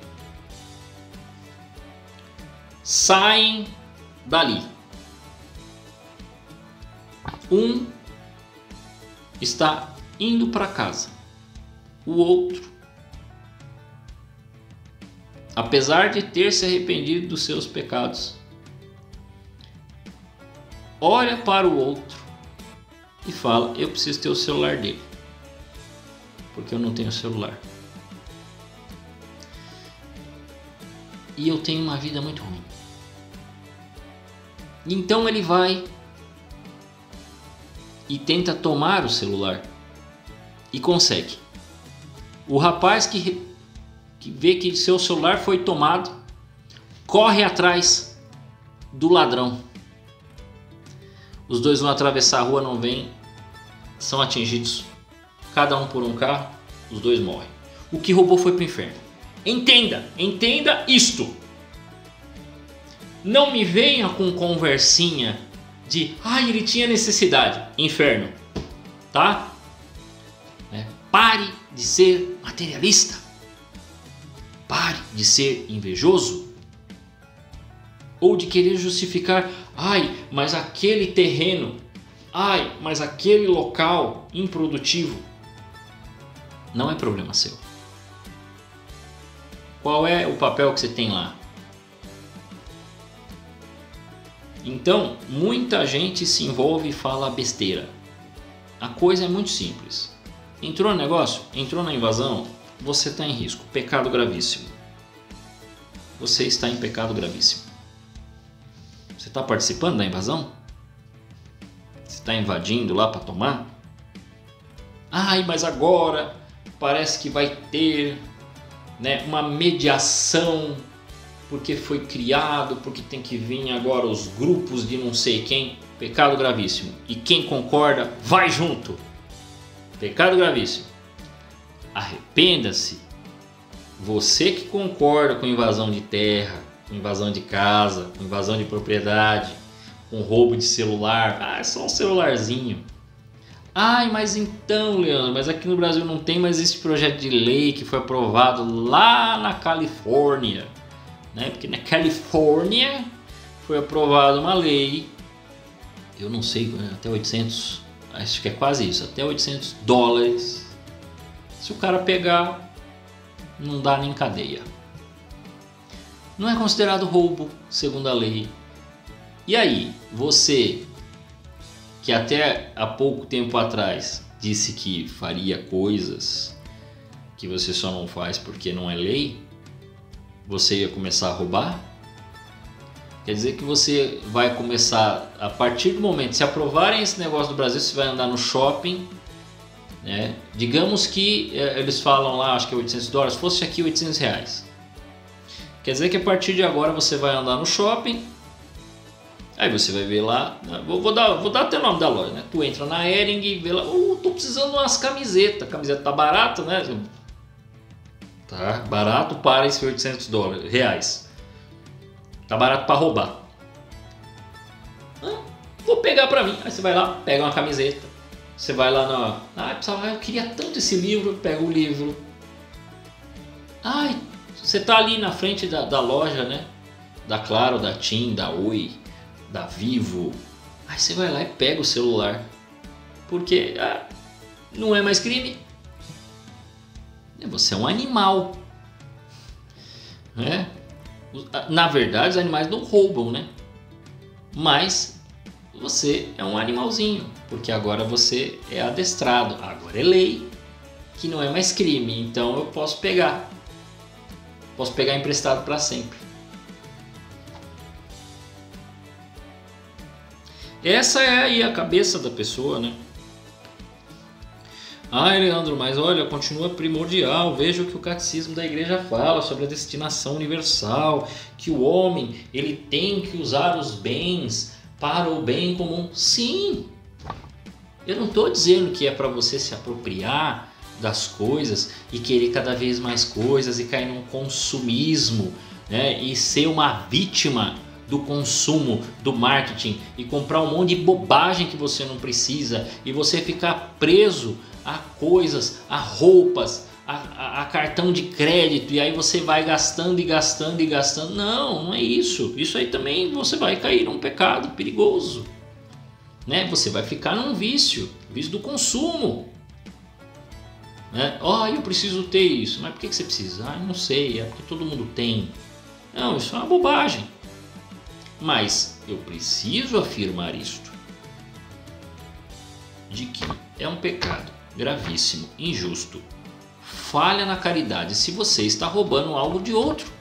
Saem dali. Um está indo para casa. O outro, apesar de ter se arrependido dos seus pecados, olha para o outro e fala: eu preciso ter o celular dele, porque eu não tenho celular. E eu tenho uma vida muito ruim. Então ele vai e tenta tomar o celular e consegue. O rapaz que vê que seu celular foi tomado corre atrás do ladrão. Os dois vão atravessar a rua, não vêm, são atingidos, cada um por um carro, os dois morrem. O que roubou foi para o inferno. Entenda isto. Não me venha com conversinha de ele tinha necessidade. Inferno, tá? Pare de ser materialista. Pare de ser invejoso. Ou de querer justificar: mas aquele terreno, mas aquele local improdutivo. Não é problema seu. Qual é o papel que você tem lá? Então, muita gente se envolve e fala besteira. A coisa é muito simples. Entrou no negócio? Entrou na invasão? Você está em risco. Pecado gravíssimo. Você está em pecado gravíssimo. Você está participando da invasão? Você está invadindo lá para tomar? Mas agora parece que vai ter, uma mediação, porque foi criado, porque tem que vir agora os grupos de não sei quem. Pecado gravíssimo. E quem concorda, vai junto. Pecado gravíssimo. Arrependa-se. Você que concorda com invasão de terra, com invasão de casa, com invasão de propriedade, com roubo de celular. É só um celularzinho. Mas então, Leandro, mas aqui no Brasil não tem mais esse projeto de lei que foi aprovado lá na Califórnia. Porque na Califórnia foi aprovada uma lei, eu não sei, até 800, acho que é quase isso, até $800. Se o cara pegar, não dá nem cadeia. Não é considerado roubo, segundo a lei. E aí, você que até há pouco tempo atrás disse que faria coisas que você só não faz porque não é lei, você ia começar a roubar? Quer dizer que você vai começar, a partir do momento, se aprovarem esse negócio do Brasil, você vai andar no shopping, digamos que eles falam lá, acho que é $800, fosse aqui R$800. Quer dizer que a partir de agora você vai andar no shopping, aí você vai ver lá, vou dar até o nome da loja, Tu entra na Hering e vê lá, tô precisando de umas camisetas, a camiseta tá barata, Tá barato para esse $800, reais. Tá barato para roubar. vou pegar pra mim. Aí você vai lá, pega uma camiseta. Você vai lá eu queria tanto esse livro, pega o livro. Ai, você tá ali na frente da loja, né? Da Claro, da TIM, da Oi, da Vivo. Aí você vai lá e pega o celular. Porque não é mais crime. Você é um animal. Né? Na verdade, os animais não roubam, né? Mas você é um animalzinho. Porque agora você é adestrado. Agora é lei. Que não é mais crime. Então eu posso pegar. Posso pegar emprestado para sempre. Essa é aí a cabeça da pessoa, né? Leandro, mas olha, continua primordial. Veja o que o catecismo da igreja fala sobre a destinação universal, que o homem ele tem que usar os bens para o bem comum. Sim, eu não estou dizendo que é para você se apropriar das coisas e querer cada vez mais coisas e cair num consumismo, né? E ser uma vítima do consumo, do marketing e comprar um monte de bobagem que você não precisa e você ficar preso a coisas, a roupas, a cartão de crédito e aí você vai gastando e gastando e gastando. Não é isso. Isso aí também você vai cair num pecado perigoso, né? Você vai ficar num vício do consumo, né? Eu preciso ter isso. Mas por que você precisa? Não sei, é porque todo mundo tem. Não, isso é uma bobagem. Mas eu preciso afirmar isto, de que é um pecado gravíssimo, injusto, falha na caridade se você está roubando algo de outro.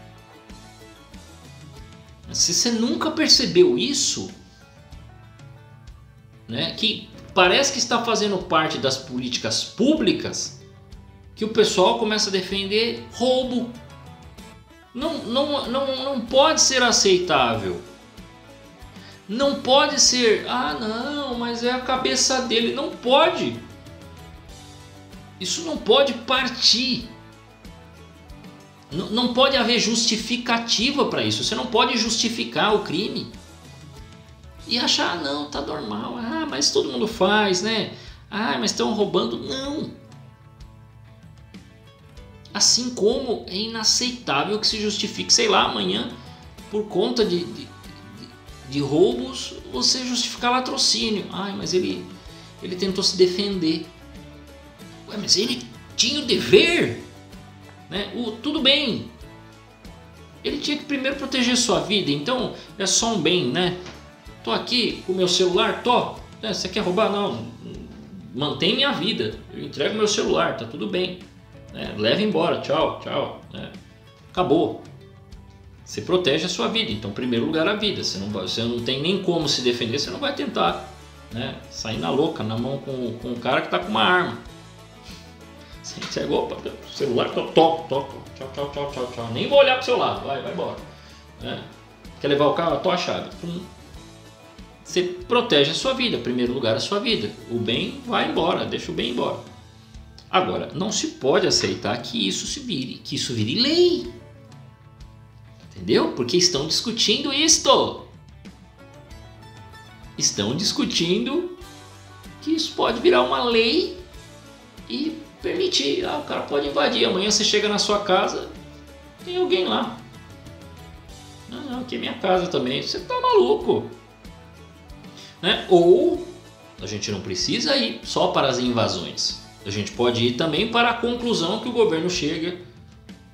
Se você nunca percebeu isso, né, que parece que está fazendo parte das políticas públicas, que o pessoal começa a defender roubo. Não pode ser aceitável. Não pode ser, não, mas é a cabeça dele. Não pode. Isso não pode partir. Não pode haver justificativa para isso. Você não pode justificar o crime e achar, não, tá normal. Mas todo mundo faz, né? Mas estão roubando. Não. Assim como é inaceitável que se justifique, sei lá, amanhã, por conta de roubos, você justificar latrocínio. Mas ele tentou se defender. Mas ele tinha o dever, né? Tudo bem. Ele tinha que primeiro proteger sua vida. Então é só um bem, né? Tô aqui com meu celular, você quer roubar? Não. Mantém minha vida. Eu entrego meu celular, tá tudo bem. Leva embora, tchau. Acabou. Você protege a sua vida, então em primeiro lugar a vida. Você não tem nem como se defender, você não vai tentar, né, sair na louca, na mão com um cara que está com uma arma. Você entregou o celular, tchau, nem vou olhar para o seu lado, vai embora. Quer levar o carro? A chave. Você protege a sua vida, em primeiro lugar a sua vida. O bem vai embora, deixa o bem embora. Agora, não se pode aceitar que isso vire lei. Entendeu? Porque estão discutindo isto. Estão discutindo que isso pode virar uma lei e permitir. O cara pode invadir. Amanhã você chega na sua casa, tem alguém lá. Não, aqui é minha casa também. Você tá maluco, né? Ou a gente não precisa ir só para as invasões. A gente pode ir também para a conclusão que o governo chega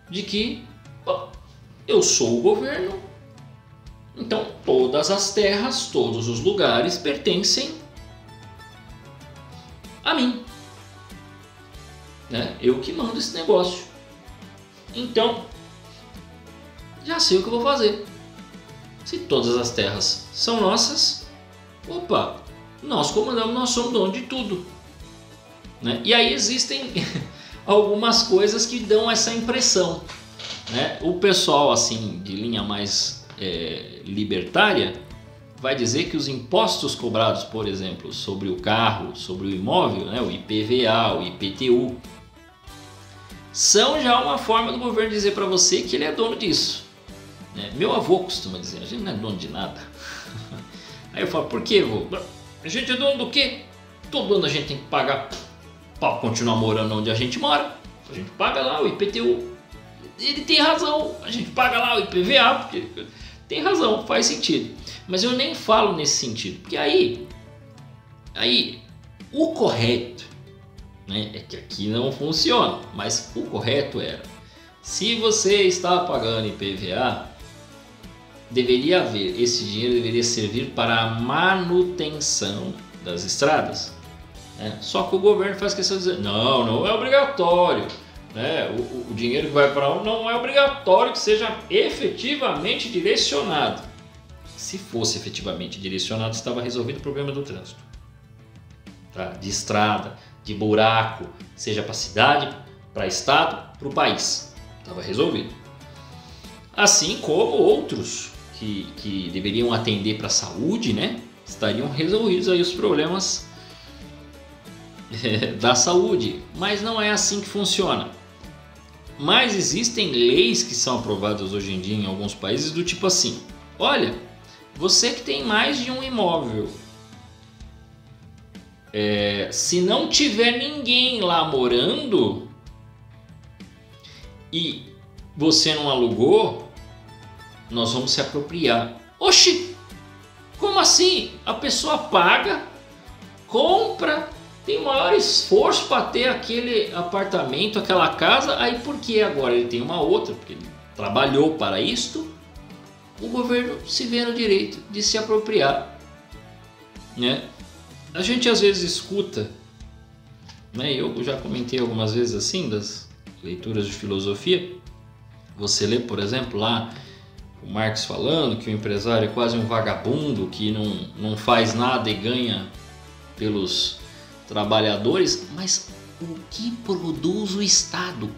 de que eu sou o governo, então todas as terras, todos os lugares pertencem a mim, né? Eu que mando esse negócio. Então, já sei o que eu vou fazer. Se todas as terras são nossas, nós comandamos, nós somos dono de tudo, né? E aí existem algumas coisas que dão essa impressão, né? O pessoal assim de linha mais libertária vai dizer que os impostos cobrados, por exemplo, sobre o carro, sobre o imóvel, né? O IPVA, o IPTU, são já uma forma do governo dizer para você que ele é dono disso, né? Meu avô costuma dizer, a gente não é dono de nada. Aí eu falo, por quê, vô? A gente é dono do quê? Todo ano a gente tem que pagar para continuar morando onde a gente mora. A gente paga lá o IPTU. Ele tem razão, a gente paga lá o IPVA, porque tem razão, faz sentido. Mas eu nem falo nesse sentido, porque aí o correto, né, é que aqui não funciona, mas o correto era, se você está pagando IPVA, deveria haver, esse dinheiro deveria servir para a manutenção das estradas. Né? Só que o governo faz questão de dizer, não é obrigatório. Né? O dinheiro que vai para não é obrigatório que seja efetivamente direcionado. Se fosse efetivamente direcionado, estava resolvido o problema do trânsito. Tá? De estrada, de buraco, seja para a cidade, para o estado, para o país. Estava resolvido. Assim como outros que deveriam atender para a saúde, né? Estariam resolvidos aí os problemas da saúde. Mas não é assim que funciona. Mas existem leis que são aprovadas hoje em dia em alguns países do tipo assim, olha, você que tem mais de um imóvel, se não tiver ninguém lá morando e você não alugou, nós vamos se apropriar. Oxi, como assim? A pessoa paga, compra, tem maior esforço para ter aquele apartamento, aquela casa, aí por que agora ele tem uma outra, porque ele trabalhou para isto, o governo se vê no direito de se apropriar. Né? A gente às vezes escuta, né? Eu já comentei algumas vezes assim, das leituras de filosofia, você lê, por exemplo, lá o Marx falando que o empresário é quase um vagabundo, que não faz nada e ganha pelos trabalhadores, mas o que produz o Estado?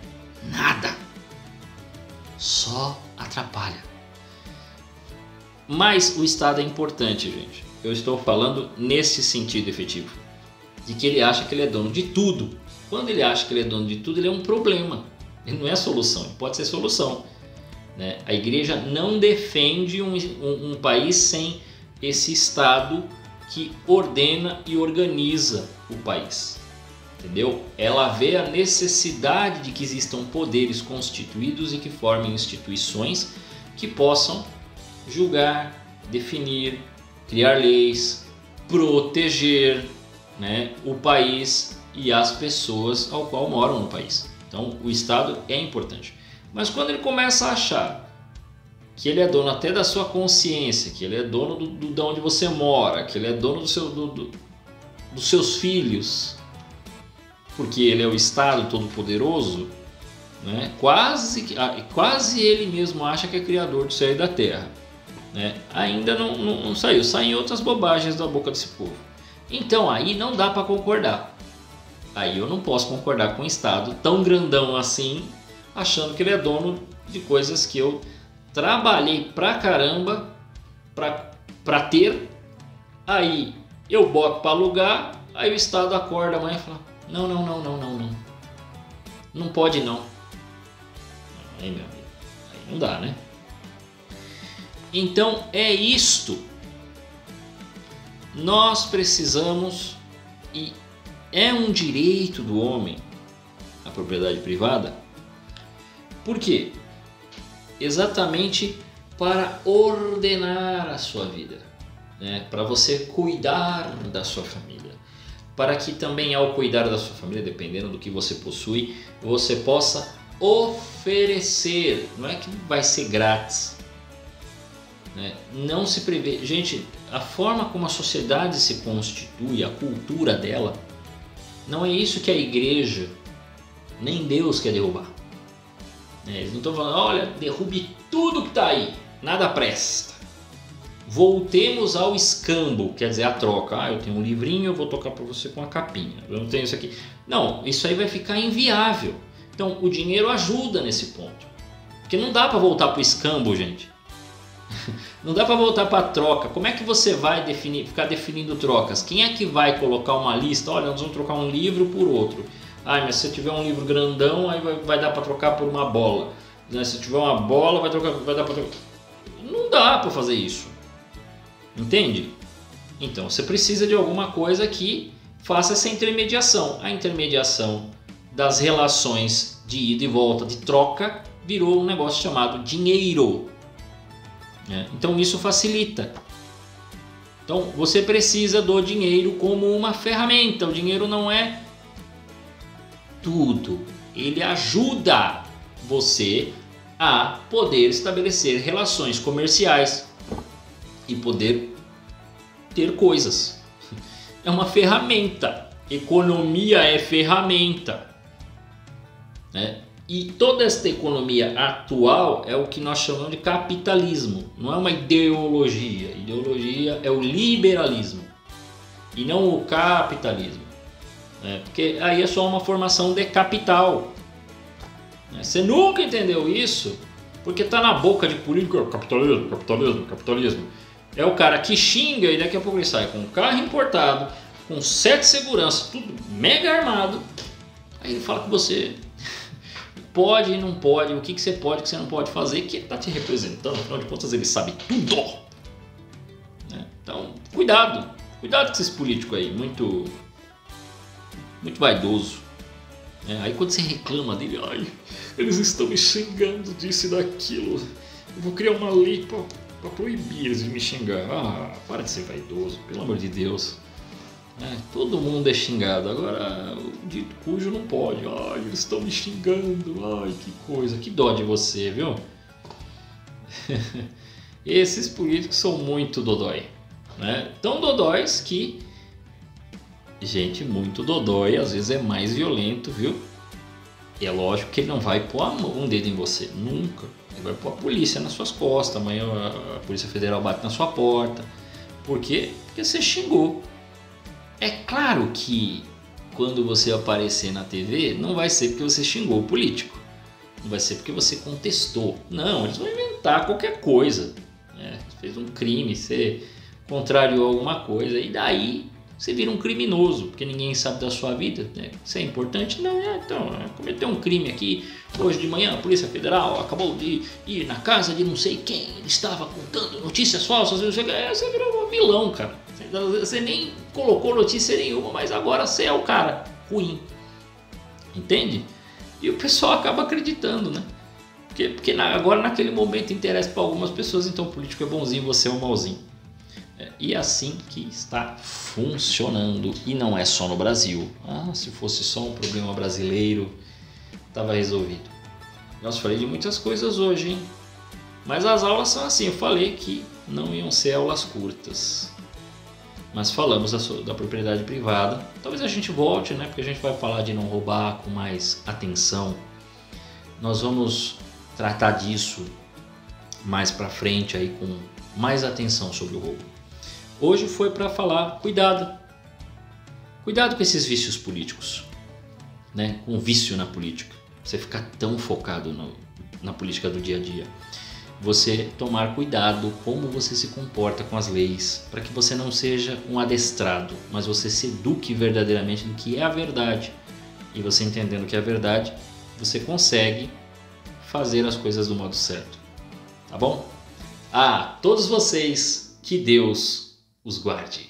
Nada. Só atrapalha. Mas o Estado é importante, gente. Eu estou falando nesse sentido efetivo, de que ele acha que ele é dono de tudo. Quando ele acha que ele é dono de tudo, ele é um problema. Ele não é solução, ele pode ser solução. Né? A igreja não defende um país sem esse Estado que ordena e organiza o país, entendeu? Ela vê a necessidade de que existam poderes constituídos e que formem instituições que possam julgar, definir, criar leis, proteger, né, o país e as pessoas ao qual moram no país. Então o Estado é importante. Mas quando ele começa a achar que ele é dono até da sua consciência, que ele é dono de onde você mora, que ele é dono dos seus filhos, porque ele é o Estado Todo-Poderoso, né? Quase ele mesmo acha que é criador do céu e da terra. Né? Ainda não saiu, saem outras bobagens da boca desse povo. Então aí não dá para concordar. Aí eu não posso concordar com o Estado tão grandão assim, achando que ele é dono de coisas que eu trabalhei pra caramba pra ter, aí eu boto pra alugar, aí o Estado acorda amanhã e fala, não pode não. Aí meu amigo, aí não dá, né? Então é isto, nós precisamos, e é um direito do homem a propriedade privada. Por quê? Exatamente para ordenar a sua vida, né? Para você cuidar da sua família, para que também ao cuidar da sua família, dependendo do que você possui, você possa oferecer, não é que vai ser grátis, né? Não se prevê, gente, a forma como a sociedade se constitui, a cultura dela, não é isso que a igreja, nem Deus quer derrubar. Eles não estão falando, olha, derrube tudo que está aí, nada presta. Voltemos ao escambo, quer dizer, a troca. Eu tenho um livrinho, eu vou tocar para você com a capinha. Eu não tenho isso aqui. Não, isso aí vai ficar inviável. Então, o dinheiro ajuda nesse ponto. Porque não dá para voltar para o escambo, gente. Não dá para voltar para a troca. Como é que você vai ficar definindo trocas? Quem é que vai colocar uma lista? Olha, nós vamos trocar um livro por outro. Ah, mas se tiver um livro grandão, aí vai dar para trocar por uma bola. Se tiver uma bola, vai dar para trocar. Não dá para fazer isso. Entende? Então você precisa de alguma coisa que faça essa intermediação. A intermediação das relações de ida e volta, de troca, virou um negócio chamado dinheiro. Então isso facilita. Então você precisa do dinheiro como uma ferramenta. O dinheiro não é tudo. Ele ajuda você a poder estabelecer relações comerciais e poder ter coisas. É uma ferramenta. Economia é ferramenta, né? E toda esta economia atual é o que nós chamamos de capitalismo. Não é uma ideologia. Ideologia é o liberalismo e não o capitalismo, né? Porque aí é só uma formação de capital. Você nunca entendeu isso porque está na boca de político. Capitalismo, capitalismo, capitalismo. É o cara que xinga e daqui a pouco ele sai com um carro importado, com 7 seguranças, tudo mega armado. Aí ele fala que você pode e não pode, o que você pode e o que você não pode fazer, que ele está te representando, afinal de contas ele sabe tudo. Então, cuidado com esses políticos aí, muito vaidoso. Aí quando você reclama dele, ai, eles estão me xingando disso e daquilo, eu vou criar uma lei para proibir eles de me xingar. Ah, para de ser vaidoso, pelo amor de Deus. Todo mundo é xingado, agora o dito cujo não pode. Ai, eles estão me xingando, ai, que coisa, que dó de você, viu? Esses políticos são muito dodói, né? Tão dodóis que gente muito dodói às vezes é mais violento, viu? E é lógico que ele não vai pôr um dedo em você, nunca. Ele vai pôr a polícia nas suas costas, amanhã a Polícia Federal bate na sua porta. Por quê? Porque você xingou. É claro que quando você aparecer na TV, não vai ser porque você xingou o político. Não vai ser porque você contestou. Não, eles vão inventar qualquer coisa. Você fez um crime, você contrariou alguma coisa. E daí você vira um criminoso, porque ninguém sabe da sua vida. Isso é importante? Não, então, cometeu um crime aqui. Hoje de manhã a Polícia Federal acabou de ir na casa de não sei quem. Ele estava contando notícias falsas. Você virou um vilão, cara. Você nem colocou notícia nenhuma, mas agora você é o cara ruim. Entende? E o pessoal acaba acreditando, né? Porque agora naquele momento interessa para algumas pessoas, então o político é bonzinho, você é o malzinho. E é assim que está funcionando. E não é só no Brasil. Se fosse só um problema brasileiro, estava resolvido. Nós falei de muitas coisas hoje, hein? Mas as aulas são assim, eu falei que não iam ser aulas curtas. Mas falamos da propriedade privada. Talvez a gente volte, né? Porque a gente vai falar de não roubar com mais atenção. Nós vamos tratar disso mais para frente aí com mais atenção sobre o roubo. Hoje foi para falar cuidado com esses vícios políticos, né? Com vício na política. Você ficar tão focado na política do dia a dia. Você tomar cuidado como você se comporta com as leis, para que você não seja um adestrado, mas você se eduque verdadeiramente no que é a verdade. E você entendendo o que é a verdade, você consegue fazer as coisas do modo certo. Tá bom? Todos vocês, que Deus os guarde.